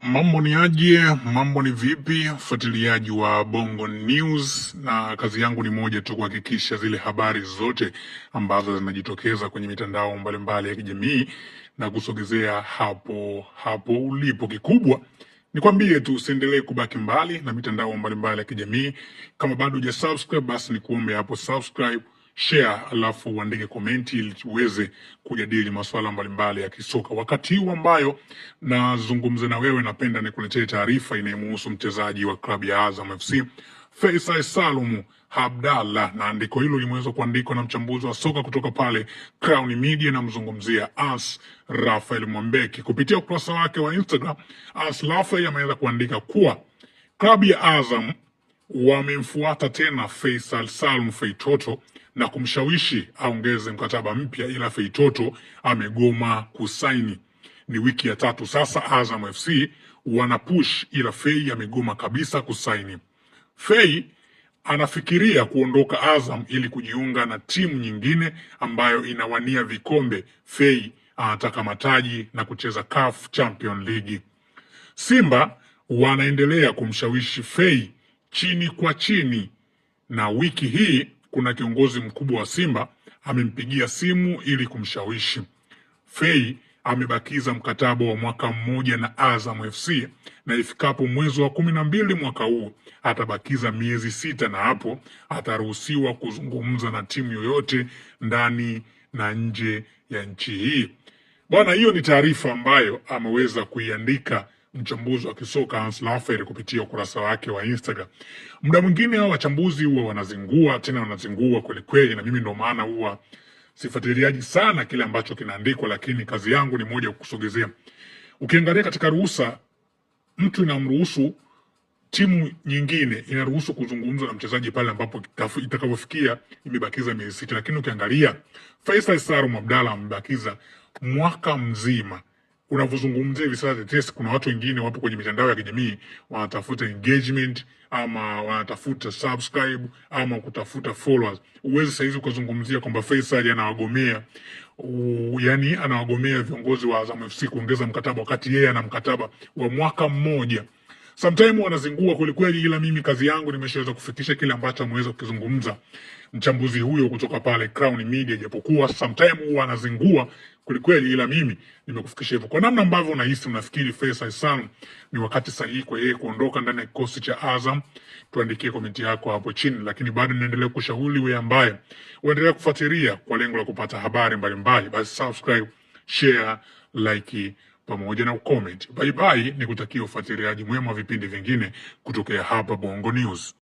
Mambo ni aje? Mambo ni vipi? Fuatiliaji wa Bongo News, na kazi yangu ni moja tu, kuhakikisha zile habari zote ambazo zinajitokeza kwenye mitandao mbalimbali ya kijamii na kusogezea hapo ulipo. Kikubwa nikwambie tu usiendelee kubaki mbali na mitandao mbalimbali ya kijamii. Kama bado hujasubscribe, basi nikuombe hapo subscribe, share, alafu uandike komenti ili tuweze kujadili masuala mbalimbali ya kisoka. Wakati huu ambayo nazungumza na wewe, napenda nikuletee taarifa inayomhusu mchezaji wa klabu ya Azam FC Faisal Salum Abdallah, na andiko hilo limeweza kuandikwa na mchambuzi wa soka kutoka pale Crown Media, na mzungumzia As Rafael Mwambeki. Kupitia ukurasa wake wa Instagram, As Rafael ameweza kuandika kuwa klabu ya Azam wamemfuata tena Faisal Salum Feitoto na kumshawishi aongeze mkataba mpya, ila Feitoto amegoma kusaini. Ni wiki ya tatu sasa Azam FC wanapush, ila Fei amegoma kabisa kusaini. Fei anafikiria kuondoka Azam ili kujiunga na timu nyingine ambayo inawania vikombe. Fei anataka mataji na kucheza CAF Champion League. Simba wanaendelea kumshawishi Fei chini kwa chini, na wiki hii kuna kiongozi mkubwa wa Simba amempigia simu ili kumshawishi. Fei amebakiza mkataba wa mwaka mmoja na Azam FC, na ifikapo mwezi wa 12 mwaka huu atabakiza miezi 6, na hapo ataruhusiwa kuzungumza na timu yoyote ndani na nje ya nchi hii. Bwana, hiyo ni taarifa ambayo ameweza kuiandika mchambuzi wa kisoka As Rafael kupitia ukurasa wake wa Instagram. Muda mwingine hao wachambuzi huwa wanazingua, tena wanazingua kweli kweli, na mimi ndo maana huwa sifuatiliaji sana kile ambacho kinaandikwa, lakini kazi yangu ni moja, kukusogezea. Ukiangalia katika ruhusa, mtu inamruhusu timu nyingine inaruhusu kuzungumza na mchezaji pale ambapo itakapofikia imebakiza miezi 6, lakini ukiangalia Faisal Salum Abdallah amebakiza mwaka mzima. Unavyozungumzia hivi sasa tetesi, kuna watu wengine wapo kwenye mitandao ya kijamii wanatafuta engagement ama wanatafuta subscribe ama kutafuta followers. Uwezi saizi ukazungumzia kwamba Faisal anawagomea, yani anawagomea viongozi wa Azam FC kuongeza mkataba wakati yeye ana mkataba wa mwaka mmoja. Sometimes wanazingua kweli kweli, ila mimi kazi yangu nimeshaweza kufikisha kile ambacho ameweza kukizungumza mchambuzi huyo kutoka pale Crown Media, japokuwa sometimes huwa anazingua kweli kweli, ila mimi nimekufikisha hivyo. Kwa namna ambavyo unahisi, unafikiri Faisal Salum ni wakati sahihi kwa yeye kuondoka ndani ya kikosi cha Azam? Tuandikie komenti yako hapo chini, lakini bado naendelea kushauri wewe ambaye uendelea kufuatilia kwa lengo la kupata habari mbalimbali, basi subscribe, share, like pamoja na ucomment. Bye bye, nikutakia ufuatiliaji mwema wa vipindi vingine kutokea hapa Bongo News.